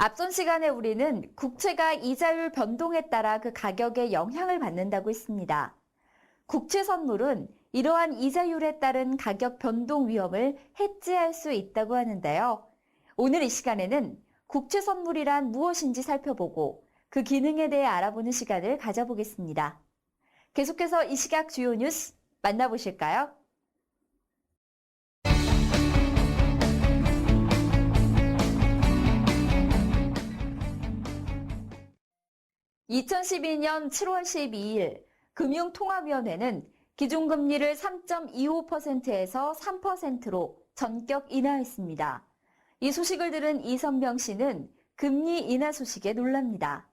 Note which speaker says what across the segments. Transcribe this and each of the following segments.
Speaker 1: 앞선 시간에 우리는 국채가 이자율 변동에 따라 그 가격에 영향을 받는다고 했습니다. 국채 선물은 이러한 이자율에 따른 가격 변동 위험을 해지할 수 있다고 하는데요. 오늘 이 시간에는 국채 선물이란 무엇인지 살펴보고 그 기능에 대해 알아보는 시간을 가져보겠습니다. 계속해서 이 시각 주요 뉴스 만나보실까요? 2012년 7월 12일 금융통화위원회는 기준금리를 3.25%에서 3%로 전격 인하했습니다. 이 소식을 들은 이선명 씨는 금리 인하 소식에 놀랍니다.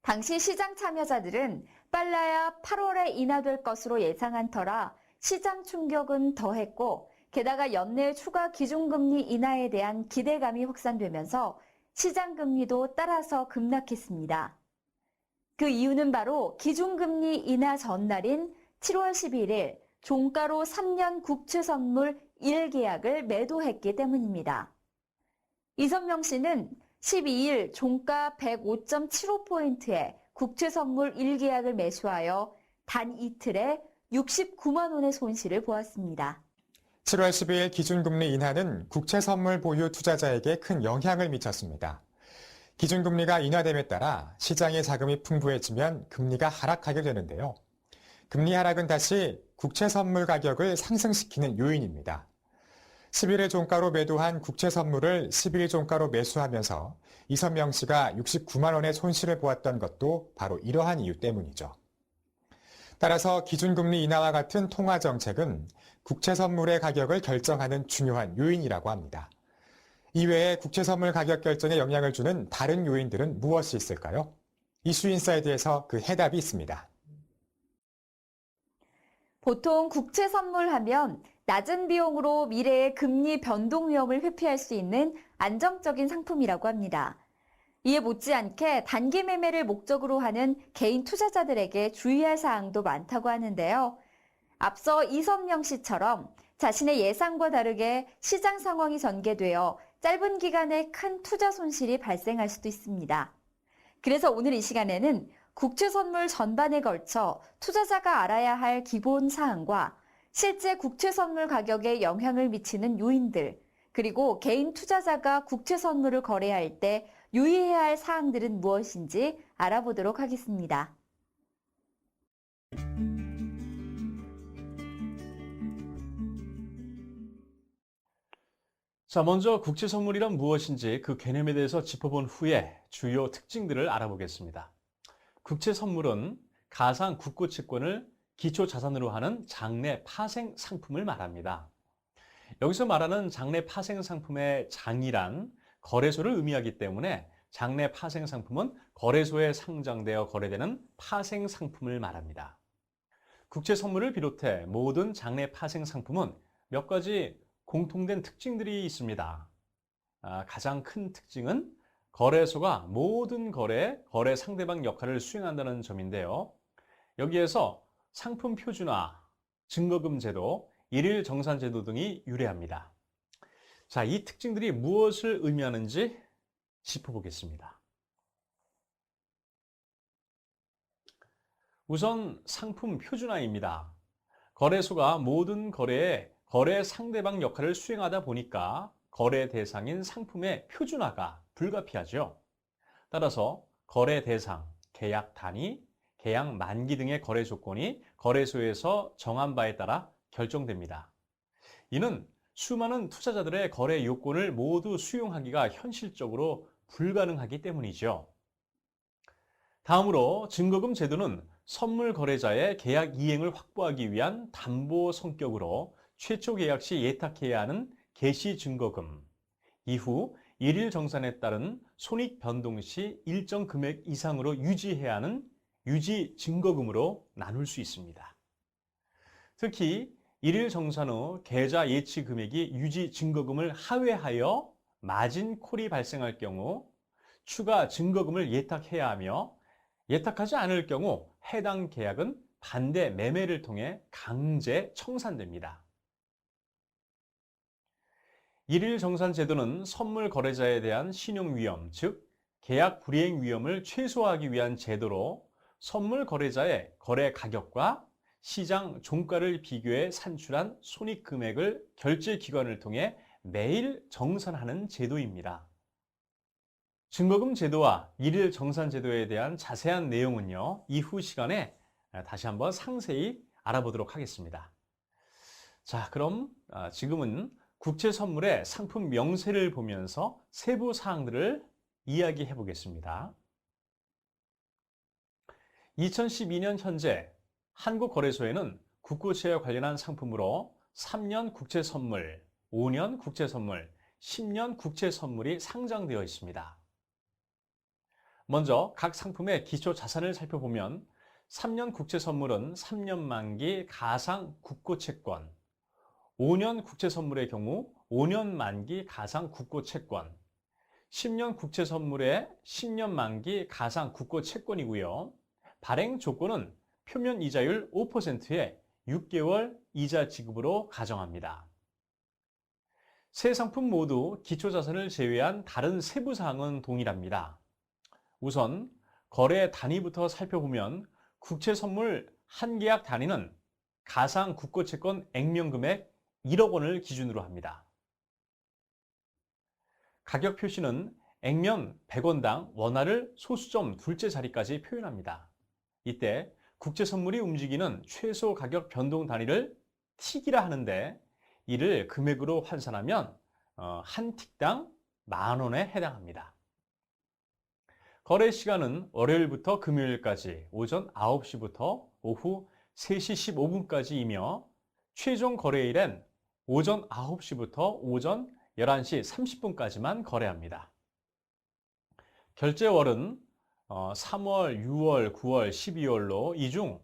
Speaker 1: 당시 시장 참여자들은 빨라야 8월에 인하될 것으로 예상한 터라 시장 충격은 더했고, 게다가 연내 추가 기준금리 인하에 대한 기대감이 확산되면서 시장 금리도 따라서 급락했습니다. 그 이유는 바로 기준금리 인하 전날인 7월 11일 종가로 3년 국채 선물 1계약을 매도했기 때문입니다. 이선명 씨는 12일 종가 105.75포인트에 국채 선물 1계약을 매수하여 단 이틀에 69만 원의 손실을 보았습니다.
Speaker 2: 7월 12일 기준금리 인하는 국채 선물 보유 투자자에게 큰 영향을 미쳤습니다. 기준금리가 인하됨에 따라 시장의 자금이 풍부해지면 금리가 하락하게 되는데요. 금리 하락은 다시 국채 선물 가격을 상승시키는 요인입니다. 11일 종가로 매도한 국채 선물을 12일 종가로 매수하면서 이선명 씨가 69만 원의 손실을 보았던 것도 바로 이러한 이유 때문이죠. 따라서 기준금리 인하와 같은 통화정책은 국채 선물의 가격을 결정하는 중요한 요인이라고 합니다. 이외에 국채 선물 가격 결정에 영향을 주는 다른 요인들은 무엇이 있을까요? 이슈인사이드에서 그 해답이 있습니다.
Speaker 1: 보통 국채 선물하면 낮은 비용으로 미래의 금리 변동 위험을 회피할 수 있는 안정적인 상품이라고 합니다. 이에 못지않게 단기 매매를 목적으로 하는 개인 투자자들에게 주의할 사항도 많다고 하는데요. 앞서 이선명 씨처럼 자신의 예상과 다르게 시장 상황이 전개되어 짧은 기간에 큰 투자 손실이 발생할 수도 있습니다. 그래서 오늘 이 시간에는 국채 선물 전반에 걸쳐 투자자가 알아야 할 기본 사항과 실제 국채 선물 가격에 영향을 미치는 요인들, 그리고 개인 투자자가 국채 선물을 거래할 때 유의해야 할 사항들은 무엇인지 알아보도록 하겠습니다.
Speaker 3: 자, 먼저 국채 선물이란 무엇인지 그 개념에 대해서 짚어본 후에 주요 특징들을 알아보겠습니다. 국채 선물은 가상 국고 채권을 기초 자산으로 하는 장내 파생 상품을 말합니다. 여기서 말하는 장내 파생 상품의 장이란 거래소를 의미하기 때문에 장내 파생 상품은 거래소에 상장되어 거래되는 파생 상품을 말합니다. 국채 선물을 비롯해 모든 장내 파생 상품은 몇 가지 공통된 특징들이 있습니다. 가장 큰 특징은 거래소가 모든 거래 상대방 역할을 수행한다는 점인데요. 여기에서 상품 표준화, 증거금 제도, 일일 정산 제도 등이 유래합니다. 자, 이 특징들이 무엇을 의미하는지 짚어보겠습니다. 우선 상품 표준화입니다. 거래소가 모든 거래에 거래 상대방 역할을 수행하다 보니까 거래 대상인 상품의 표준화가 불가피하죠. 따라서 거래 대상, 계약 단위, 계약 만기 등의 거래 조건이 거래소에서 정한 바에 따라 결정됩니다. 이는 수많은 투자자들의 거래 요건을 모두 수용하기가 현실적으로 불가능하기 때문이죠. 다음으로 증거금 제도는 선물 거래자의 계약 이행을 확보하기 위한 담보 성격으로 최초 계약 시 예탁해야 하는 개시 증거금, 이후 일일 정산에 따른 손익 변동 시 일정 금액 이상으로 유지해야 하는 유지 증거금으로 나눌 수 있습니다. 특히 일일 정산 후 계좌 예치 금액이 유지 증거금을 하회하여 마진 콜이 발생할 경우 추가 증거금을 예탁해야 하며, 예탁하지 않을 경우 해당 계약은 반대 매매를 통해 강제 청산됩니다. 일일 정산 제도는 선물 거래자에 대한 신용 위험, 즉 계약 불이행 위험을 최소화하기 위한 제도로 선물 거래자의 거래 가격과 시장 종가를 비교해 산출한 손익 금액을 결제 기관을 통해 매일 정산하는 제도입니다. 증거금 제도와 일일 정산 제도에 대한 자세한 내용은요, 이후 시간에 다시 한번 상세히 알아보도록 하겠습니다. 자, 그럼 지금은 국채 선물의 상품 명세를 보면서 세부 사항들을 이야기해 보겠습니다. 2012년 현재 한국거래소에는 국고채와 관련한 상품으로 3년 국채 선물, 5년 국채 선물, 10년 국채 선물이 상장되어 있습니다. 먼저 각 상품의 기초 자산을 살펴보면 3년 국채 선물은 3년 만기 가상 국고채권, 5년 국채 선물의 경우 5년 만기 가상 국고채권, 10년 국채 선물의 10년 만기 가상 국고채권이고요. 발행 조건은 표면 이자율 5%의 6개월 이자 지급으로 가정합니다. 세 상품 모두 기초 자산을 제외한 다른 세부 사항은 동일합니다. 우선 거래 단위부터 살펴보면 국채 선물 한 계약 단위는 가상 국고채권 액면 금액 1억 원을 기준으로 합니다. 가격 표시는 액면 100원당 원화를 소수점 둘째 자리까지 표현합니다. 이때 국채 선물이 움직이는 최소 가격 변동 단위를 틱이라 하는데 이를 금액으로 환산하면 한 틱당 10,000원에 해당합니다. 거래 시간은 월요일부터 금요일까지 오전 9시부터 오후 3시 15분까지이며 최종 거래일엔 오전 9시부터 오전 11시 30분까지만 거래합니다. 결제월은 3월, 6월, 9월, 12월로 이 중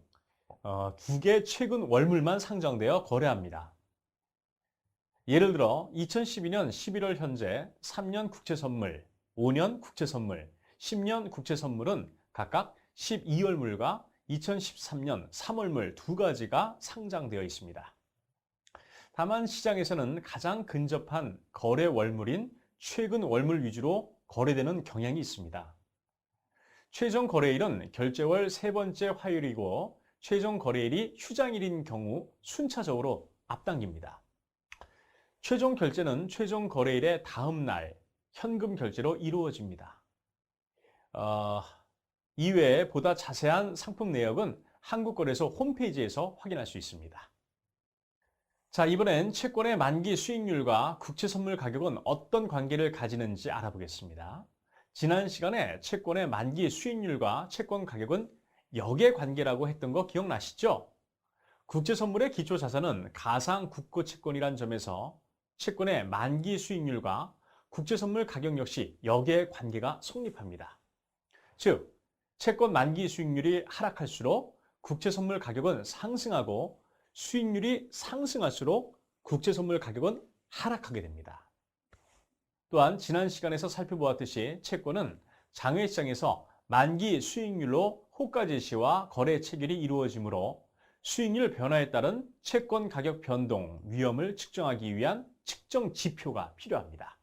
Speaker 3: 2개 최근 월물만 상장되어 거래합니다. 예를 들어 2012년 11월 현재 3년 국채선물, 5년 국채선물, 10년 국채선물은 각각 12월물과 2013년 3월물 두 가지가 상장되어 있습니다. 다만 시장에서는 가장 근접한 거래 월물인 최근 월물 위주로 거래되는 경향이 있습니다. 최종 거래일은 결제월 세 번째 화요일이고 최종 거래일이 휴장일인 경우 순차적으로 앞당깁니다. 최종 결제는 최종 거래일의 다음 날 현금 결제로 이루어집니다. 이외에 보다 자세한 상품 내역은 한국거래소 홈페이지에서 확인할 수 있습니다. 자, 이번엔 채권의 만기 수익률과 국채 선물 가격은 어떤 관계를 가지는지 알아보겠습니다. 지난 시간에 채권의 만기 수익률과 채권 가격은 역의 관계라고 했던 거 기억나시죠? 국채 선물의 기초 자산은 가상 국고 채권이란 점에서 채권의 만기 수익률과 국채 선물 가격 역시 역의 관계가 성립합니다. 즉, 채권 만기 수익률이 하락할수록 국채 선물 가격은 상승하고 수익률이 상승할수록 국채 선물 가격은 하락하게 됩니다. 또한 지난 시간에서 살펴보았듯이 채권은 장외시장에서 만기 수익률로 호가 제시와 거래 체결이 이루어지므로 수익률 변화에 따른 채권 가격 변동 위험을 측정하기 위한 측정 지표가 필요합니다.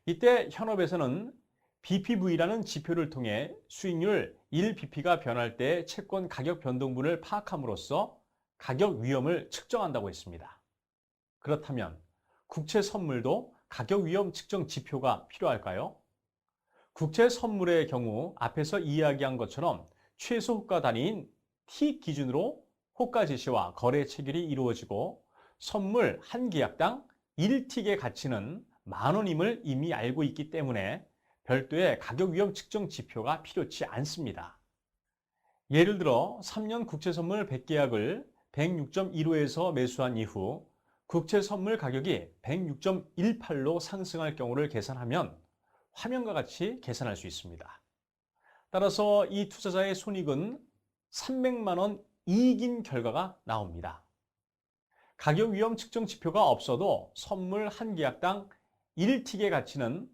Speaker 3: 이때 현업에서는 BPV라는 지표를 통해 수익률 1bp가 변할 때 채권 가격 변동분을 파악함으로써 가격 위험을 측정한다고 했습니다. 그렇다면 국채 선물도 가격 위험 측정 지표가 필요할까요? 국채 선물의 경우 앞에서 이야기한 것처럼 최소 호가 단위인 T 기준으로 호가 제시와 거래 체결이 이루어지고 선물 한 계약당 1틱의 가치는 10,000원임을 이미 알고 있기 때문에 별도의 가격 위험 측정 지표가 필요치 않습니다. 예를 들어 3년 국채 선물 100계약을 106.15에서 매수한 이후 국채 선물 가격이 106.18로 상승할 경우를 계산하면 화면과 같이 계산할 수 있습니다. 따라서 이 투자자의 손익은 300만 원 이익인 결과가 나옵니다. 가격 위험 측정 지표가 없어도 선물 한 계약당 1틱의 가치는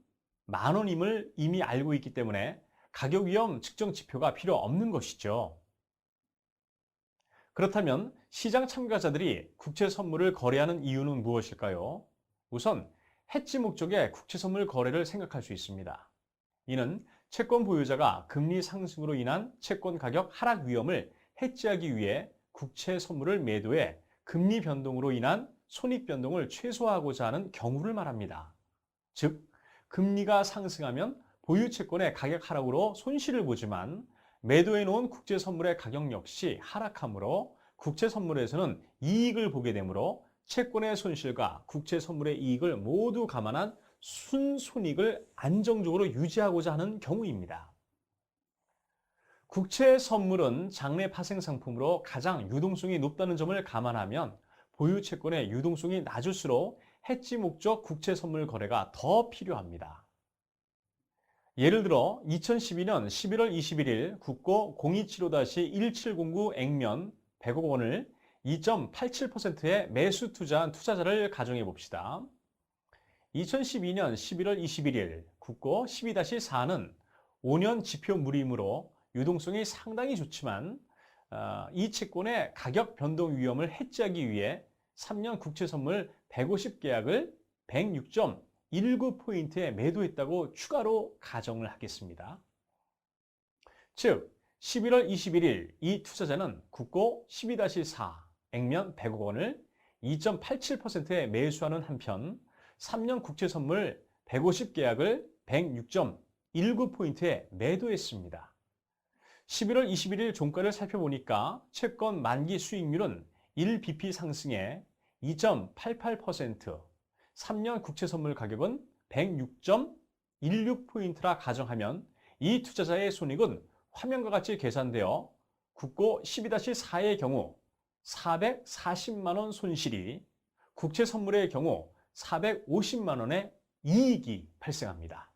Speaker 3: 10,000원임을 이미 알고 있기 때문에 가격 위험 측정 지표가 필요 없는 것이죠. 그렇다면 시장 참가자들이 국채 선물을 거래하는 이유는 무엇일까요? 우선 해지 목적의 국채 선물 거래를 생각할 수 있습니다. 이는 채권 보유자가 금리 상승으로 인한 채권 가격 하락 위험을 해지하기 위해 국채 선물을 매도해 금리 변동으로 인한 손익 변동을 최소화하고자 하는 경우를 말합니다. 즉, 금리가 상승하면 보유 채권의 가격 하락으로 손실을 보지만 매도해 놓은 국채 선물의 가격 역시 하락하므로 국채 선물에서는 이익을 보게 되므로 채권의 손실과 국채 선물의 이익을 모두 감안한 순손익을 안정적으로 유지하고자 하는 경우입니다. 국채 선물은 장내 파생 상품으로 가장 유동성이 높다는 점을 감안하면 보유 채권의 유동성이 낮을수록 해지 목적 국채 선물 거래가 더 필요합니다. 예를 들어 2012년 11월 21일 국고 0275-1709 액면 100억 원을 2.87%의 매수 투자한 투자자를 가정해 봅시다. 2012년 11월 21일 국고 12-4는 5년 지표 무리이므로 유동성이 상당히 좋지만 이 채권의 가격 변동 위험을 해지하기 위해 3년 국채 선물 150계약을 106.19포인트에 매도했다고 추가로 가정을 하겠습니다. 즉 11월 21일 이 투자자는 국고 12-4 액면 100억 원을 2.87%에 매수하는 한편 3년 국채 선물 150계약을 106.19포인트에 매도했습니다. 11월 21일 종가를 살펴보니까 채권 만기 수익률은 1bp 상승해 2.88%, 3년 국채 선물 가격은 106.16포인트라 가정하면 이 투자자의 손익은 화면과 같이 계산되어 국고 12-4의 경우 440만 원 손실이, 국채 선물의 경우 450만 원의 이익이 발생합니다.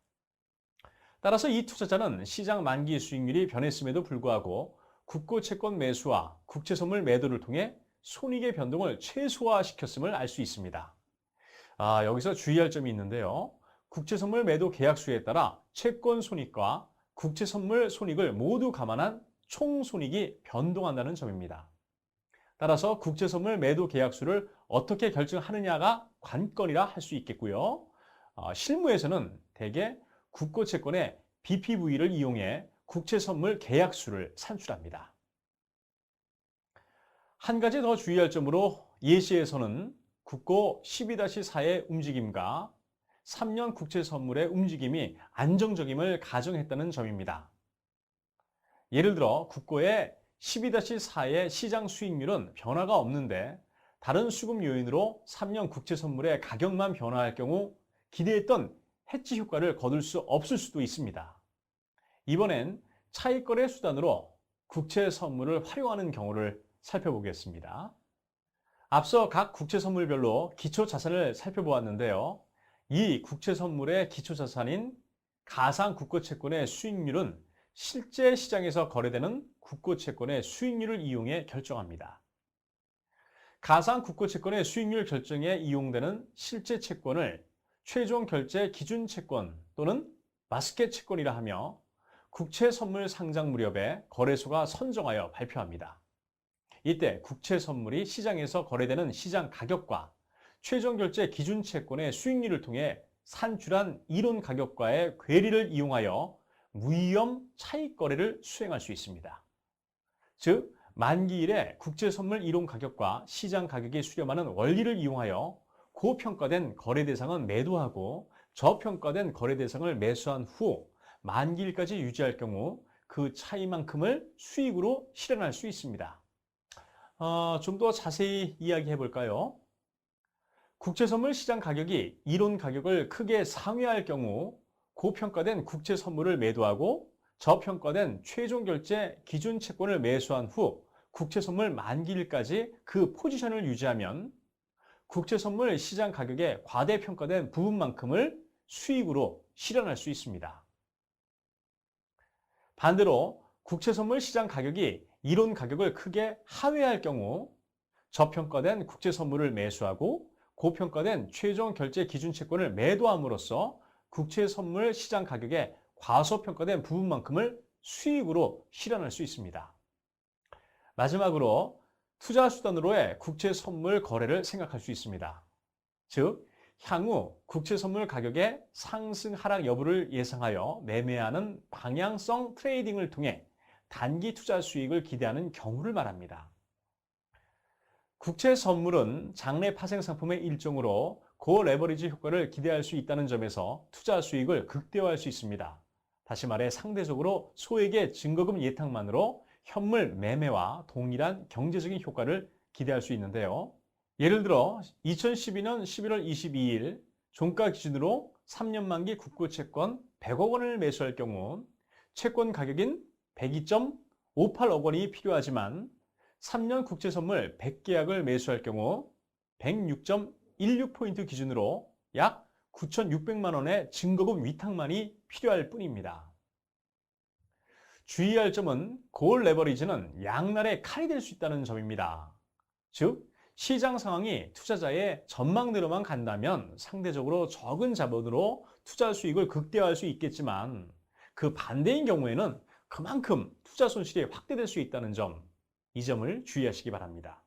Speaker 3: 따라서 이 투자자는 시장 만기 수익률이 변했음에도 불구하고 국고 채권 매수와 국채 선물 매도를 통해 손익의 변동을 최소화시켰음을 알 수 있습니다. 여기서 주의할 점이 있는데요. 국채 선물 매도 계약수에 따라 채권 손익과 국채 선물 손익을 모두 감안한 총 손익이 변동한다는 점입니다. 따라서 국채 선물 매도 계약수를 어떻게 결정하느냐가 관건이라 할 수 있겠고요. 실무에서는 대개 국고 채권의 BPV를 이용해 국채 선물 계약수를 산출합니다. 한 가지 더 주의할 점으로 예시에서는 국고 12-4의 움직임과 3년 국채 선물의 움직임이 안정적임을 가정했다는 점입니다. 예를 들어 국고의 12-4의 시장 수익률은 변화가 없는데 다른 수급 요인으로 3년 국채 선물의 가격만 변화할 경우 기대했던 해지 효과를 거둘 수 없을 수도 있습니다. 이번엔 차익거래 수단으로 국채 선물을 활용하는 경우를 살펴보겠습니다. 앞서 각 국채 선물별로 기초 자산을 살펴보았는데요. 이 국채 선물의 기초 자산인 가상 국고 채권의 수익률은 실제 시장에서 거래되는 국고 채권의 수익률을 이용해 결정합니다. 가상 국고 채권의 수익률 결정에 이용되는 실제 채권을 최종 결제 기준 채권 또는 바스켓 채권이라 하며 국채 선물 상장 무렵에 거래소가 선정하여 발표합니다. 이때 국채 선물이 시장에서 거래되는 시장 가격과 최종 결제 기준 채권의 수익률을 통해 산출한 이론 가격과의 괴리를 이용하여 무위험 차익 거래를 수행할 수 있습니다. 즉, 만기일에 국채 선물 이론 가격과 시장 가격이 수렴하는 원리를 이용하여 고평가된 거래 대상은 매도하고 저평가된 거래 대상을 매수한 후 만기일까지 유지할 경우 그 차이만큼을 수익으로 실현할 수 있습니다. 좀 더 자세히 이야기해 볼까요? 국채 선물 시장 가격이 이론 가격을 크게 상회할 경우 고평가된 국채 선물을 매도하고 저평가된 최종 결제 기준 채권을 매수한 후 국채 선물 만기일까지 그 포지션을 유지하면 국채 선물 시장 가격에 과대평가된 부분만큼을 수익으로 실현할 수 있습니다. 반대로 국채 선물 시장 가격이 이론 가격을 크게 하회할 경우 저평가된 국채 선물을 매수하고 고평가된 최종 결제 기준 채권을 매도함으로써 국채 선물 시장 가격에 과소평가된 부분만큼을 수익으로 실현할 수 있습니다. 마지막으로 투자 수단으로의 국채 선물 거래를 생각할 수 있습니다. 즉, 향후 국채 선물 가격의 상승 하락 여부를 예상하여 매매하는 방향성 트레이딩을 통해 단기 투자 수익을 기대하는 경우를 말합니다. 국채 선물은 장내 파생 상품의 일종으로 고레버리지 효과를 기대할 수 있다는 점에서 투자 수익을 극대화할 수 있습니다. 다시 말해 상대적으로 소액의 증거금 예탁만으로 현물 매매와 동일한 경제적인 효과를 기대할 수 있는데요. 예를 들어 2012년 11월 22일 종가 기준으로 3년 만기 국고 채권 100억 원을 매수할 경우 채권 가격인 102.58억 원이 필요하지만 3년 국채 선물 100계약을 매수할 경우 106.16포인트 기준으로 약 9,600만 원의 증거금 위탁만이 필요할 뿐입니다. 주의할 점은 고올 레버리지는 양날의 칼이 될 수 있다는 점입니다. 즉, 시장 상황이 투자자의 전망대로만 간다면 상대적으로 적은 자본으로 투자 수익을 극대화할 수 있겠지만 그 반대인 경우에는 그만큼 투자 손실이 확대될 수 있다는 점, 이 점을 주의하시기 바랍니다.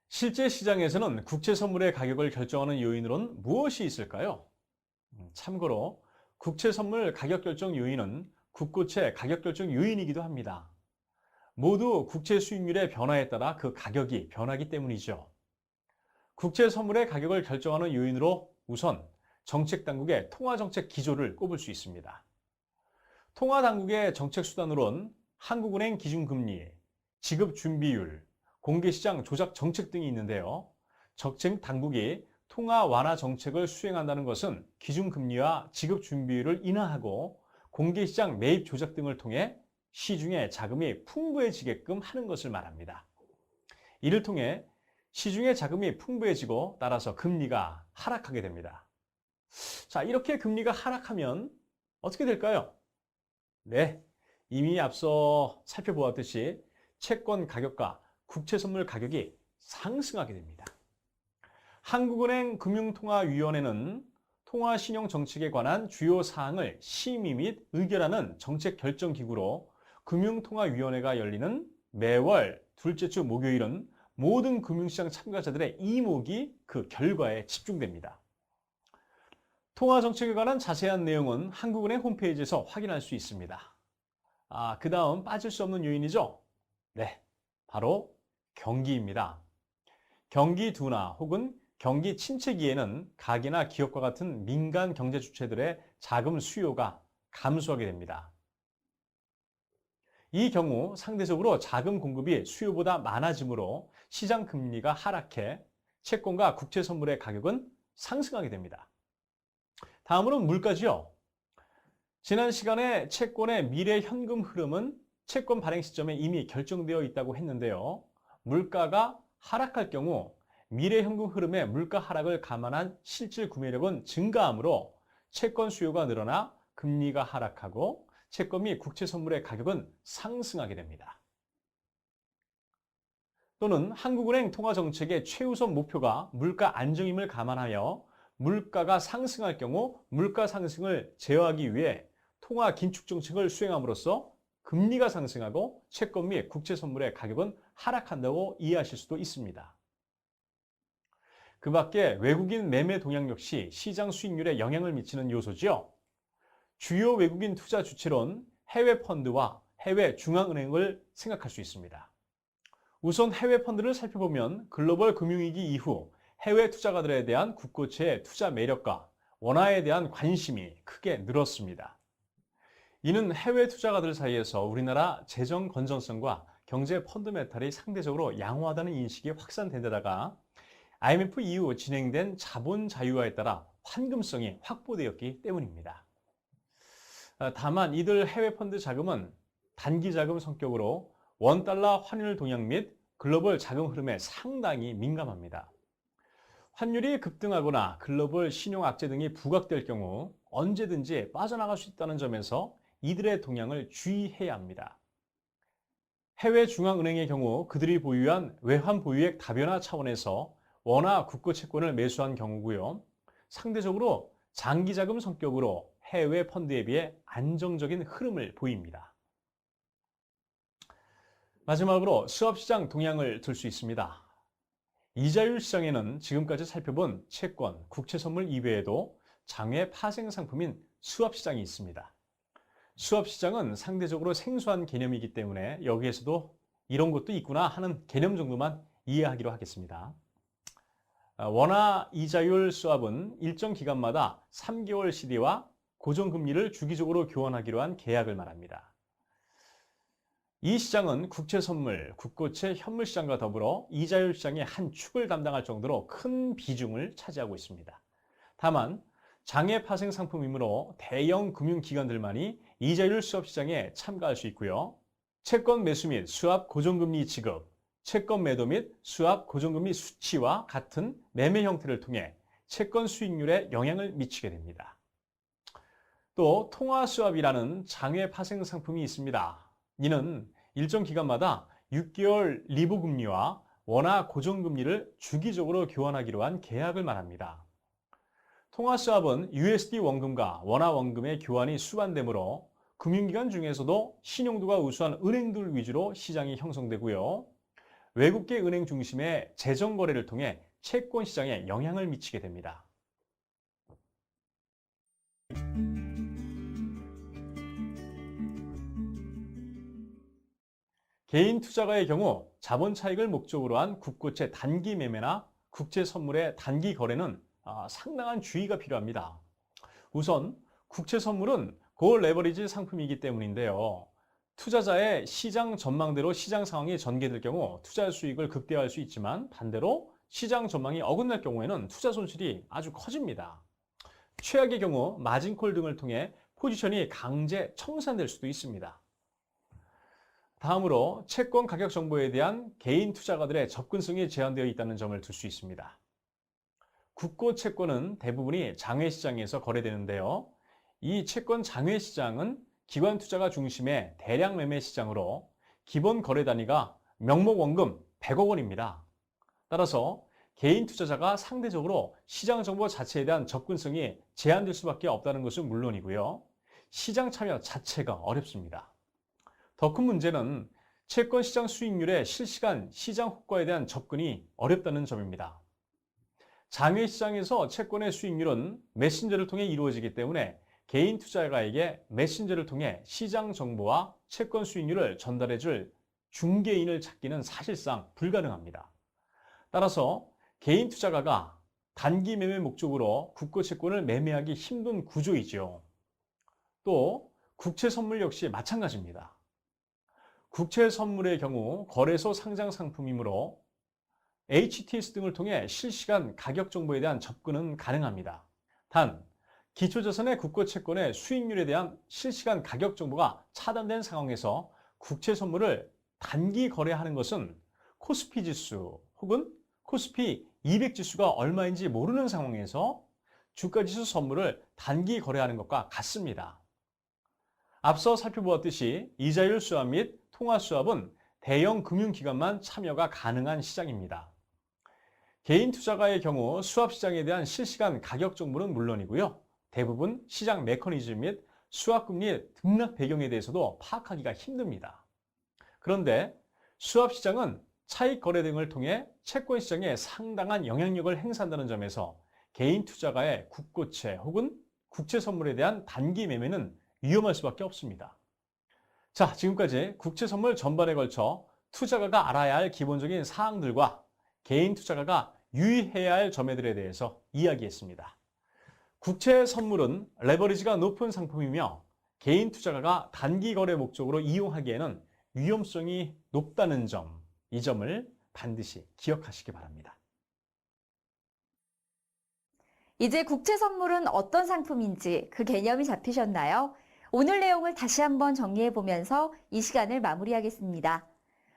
Speaker 3: 실제 시장에서는 국채 선물의 가격을 결정하는 요인으로는 무엇이 있을까요? 참고로 국채 선물 가격 결정 요인은 국고채 가격 결정 요인이기도 합니다. 모두 국채 수익률의 변화에 따라 그 가격이 변하기 때문이죠. 국채 선물의 가격을 결정하는 요인으로 우선 정책당국의 통화정책 기조를 꼽을 수 있습니다. 통화당국의 정책수단으로는 한국은행 기준금리, 지급준비율, 공개시장 조작 정책 등이 있는데요. 정책당국이 통화 완화 정책을 수행한다는 것은 기준금리와 지급준비율을 인하하고 공개시장 매입 조작 등을 통해 시중에 자금이 풍부해지게끔 하는 것을 말합니다. 이를 통해 시중에 자금이 풍부해지고 따라서 금리가 하락하게 됩니다. 자, 이렇게 금리가 하락하면 어떻게 될까요? 네, 이미 앞서 살펴보았듯이 채권 가격과 국채 선물 가격이 상승하게 됩니다. 한국은행 금융통화위원회는 통화신용정책에 관한 주요 사항을 심의 및 의결하는 정책결정기구로 금융통화위원회가 열리는 매월 둘째 주 목요일은 모든 금융시장 참가자들의 이목이 그 결과에 집중됩니다. 통화정책에 관한 자세한 내용은 한국은행 홈페이지에서 확인할 수 있습니다. 그 다음 빠질 수 없는 요인이죠? 네, 바로 경기입니다. 경기 둔화 혹은 경기 침체기에는 가계나 기업과 같은 민간 경제 주체들의 자금 수요가 감소하게 됩니다. 이 경우 상대적으로 자금 공급이 수요보다 많아지므로 시장 금리가 하락해 채권과 국채 선물의 가격은 상승하게 됩니다. 다음으로는 물가죠. 지난 시간에 채권의 미래 현금 흐름은 채권 발행 시점에 이미 결정되어 있다고 했는데요. 물가가 하락할 경우 미래 현금 흐름의 물가 하락을 감안한 실질 구매력은 증가하므로 채권 수요가 늘어나 금리가 하락하고 채권 및 국채 선물의 가격은 상승하게 됩니다. 또는 한국은행 통화정책의 최우선 목표가 물가 안정임을 감안하여 물가가 상승할 경우 물가 상승을 제어하기 위해 통화 긴축 정책을 수행함으로써 금리가 상승하고 채권 및 국채 선물의 가격은 하락한다고 이해하실 수도 있습니다. 그 밖에 외국인 매매 동향 역시 시장 수익률에 영향을 미치는 요소죠. 주요 외국인 투자 주체론 해외 펀드와 해외 중앙은행을 생각할 수 있습니다. 우선 해외 펀드를 살펴보면 글로벌 금융위기 이후 해외 투자가들에 대한 국고채의 투자 매력과 원화에 대한 관심이 크게 늘었습니다. 이는 해외 투자가들 사이에서 우리나라 재정 건전성과 경제 펀드메탈이 상대적으로 양호하다는 인식이 확산된 데다가 IMF 이후 진행된 자본 자유화에 따라 환금성이 확보되었기 때문입니다. 다만 이들 해외 펀드 자금은 단기 자금 성격으로 원달러 환율 동향 및 글로벌 자금 흐름에 상당히 민감합니다. 환율이 급등하거나 글로벌 신용 악재 등이 부각될 경우 언제든지 빠져나갈 수 있다는 점에서 이들의 동향을 주의해야 합니다. 해외 중앙은행의 경우 그들이 보유한 외환 보유액 다변화 차원에서 원화 국고 채권을 매수한 경우고요. 상대적으로 장기 자금 성격으로 해외 펀드에 비해 안정적인 흐름을 보입니다. 마지막으로 수합시장 동향을 들 수 있습니다. 이자율 시장에는 지금까지 살펴본 채권, 국채선물 이외에도 장외 파생 상품인 수합시장이 있습니다. 수합시장은 상대적으로 생소한 개념이기 때문에 여기에서도 이런 것도 있구나 하는 개념 정도만 이해하기로 하겠습니다. 원화 이자율 수합은 일정 기간마다 3개월 CD와 고정금리를 주기적으로 교환하기로 한 계약을 말합니다. 이 시장은 국채선물, 국고채, 현물시장과 더불어 이자율 시장의 한 축을 담당할 정도로 큰 비중을 차지하고 있습니다. 다만 장외 파생 상품이므로 대형 금융기관들만이 이자율 수합시장에 참가할 수 있고요. 채권 매수 및 수합 고정금리 지급, 채권 매도 및 수합 고정금리 수치와 같은 매매 형태를 통해 채권 수익률에 영향을 미치게 됩니다. 또 통화수합이라는 장외 파생 상품이 있습니다. 이는 일정 기간마다 6개월 리보 금리와 원화 고정금리를 주기적으로 교환하기로 한 계약을 말합니다. 통화수합은 USD 원금과 원화 원금의 교환이 수반되므로 금융기관 중에서도 신용도가 우수한 은행들 위주로 시장이 형성되고요. 외국계 은행 중심의 재정 거래를 통해 채권 시장에 영향을 미치게 됩니다. 개인 투자가의 경우 자본 차익을 목적으로 한 국고채 단기 매매나 국채 선물의 단기 거래는 상당한 주의가 필요합니다. 우선 국채 선물은 고레버리지 상품이기 때문인데요. 투자자의 시장 전망대로 시장 상황이 전개될 경우 투자 수익을 극대화할 수 있지만 반대로 시장 전망이 어긋날 경우에는 투자 손실이 아주 커집니다. 최악의 경우 마진콜 등을 통해 포지션이 강제 청산될 수도 있습니다. 다음으로 채권 가격 정보에 대한 개인 투자가들의 접근성이 제한되어 있다는 점을 들 수 있습니다. 국고 채권은 대부분이 장외시장에서 거래되는데요. 이 채권 장외시장은 기관 투자가 중심의 대량 매매 시장으로 기본 거래 단위가 명목 원금 100억 원입니다. 따라서 개인 투자자가 상대적으로 시장 정보 자체에 대한 접근성이 제한될 수밖에 없다는 것은 물론이고요. 시장 참여 자체가 어렵습니다. 더 큰 문제는 채권 시장 수익률의 실시간 시장 효과에 대한 접근이 어렵다는 점입니다. 장외 시장에서 채권의 수익률은 메신저를 통해 이루어지기 때문에 개인 투자가에게 메신저를 통해 시장 정보와 채권 수익률을 전달해줄 중개인을 찾기는 사실상 불가능합니다. 따라서 개인 투자가가 단기 매매 목적으로 국고 채권을 매매하기 힘든 구조이죠. 또 국채 선물 역시 마찬가지입니다. 국채 선물의 경우 거래소 상장 상품이므로 HTS 등을 통해 실시간 가격 정보에 대한 접근은 가능합니다. 단, 기초자산의 국고 채권의 수익률에 대한 실시간 가격 정보가 차단된 상황에서 국채 선물을 단기 거래하는 것은 코스피 지수 혹은 코스피 200 지수가 얼마인지 모르는 상황에서 주가지수 선물을 단기 거래하는 것과 같습니다. 앞서 살펴보았듯이 이자율 수합 및 통화 수합은 대형 금융기관만 참여가 가능한 시장입니다. 개인 투자가의 경우 수합 시장에 대한 실시간 가격 정보는 물론이고요. 대부분 시장 메커니즘 및 수합금리 등락 배경에 대해서도 파악하기가 힘듭니다. 그런데 수합 시장은 차익 거래 등을 통해 채권 시장에 상당한 영향력을 행사한다는 점에서 개인 투자가의 국고채 혹은 국채 선물에 대한 단기 매매는 위험할 수밖에 없습니다. 자, 지금까지 국채 선물 전반에 걸쳐 투자가가 알아야 할 기본적인 사항들과 개인 투자가가 유의해야 할 점들에 대해서 이야기했습니다. 국채 선물은 레버리지가 높은 상품이며 개인 투자가가 단기 거래 목적으로 이용하기에는 위험성이 높다는 점, 이 점을 반드시 기억하시기 바랍니다.
Speaker 1: 이제 국채 선물은 어떤 상품인지 그 개념이 잡히셨나요? 오늘 내용을 다시 한번 정리해 보면서 이 시간을 마무리하겠습니다.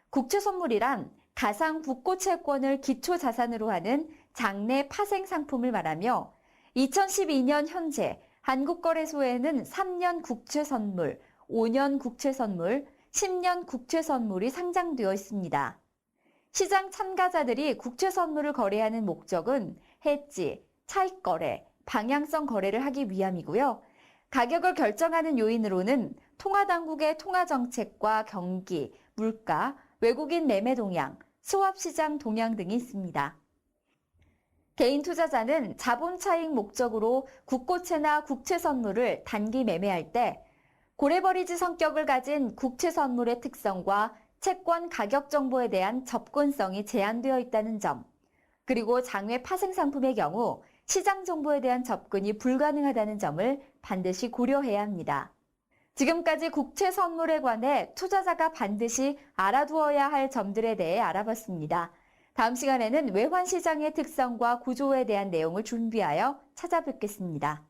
Speaker 1: 국채 선물이란 가상 국고 채권을 기초 자산으로 하는 장내 파생 상품을 말하며 2012년 현재 한국거래소에는 3년 국채 선물, 5년 국채 선물, 10년 국채 선물이 상장되어 있습니다. 시장 참가자들이 국채 선물을 거래하는 목적은 해지, 차익 거래, 방향성 거래를 하기 위함이고요. 가격을 결정하는 요인으로는 통화당국의 통화정책과 경기, 물가, 외국인 매매 동향, 수합시장 동향 등이 있습니다. 개인 투자자는 자본 차익 목적으로 국고채나 국채 선물을 단기 매매할 때 고래버리지 성격을 가진 국채 선물의 특성과 채권 가격 정보에 대한 접근성이 제한되어 있다는 점, 그리고 장외 파생 상품의 경우 시장 정보에 대한 접근이 불가능하다는 점을 반드시 고려해야 합니다. 지금까지 국채 선물에 관해 투자자가 반드시 알아두어야 할 점들에 대해 알아봤습니다. 다음 시간에는 외환 시장의 특성과 구조에 대한 내용을 준비하여 찾아뵙겠습니다.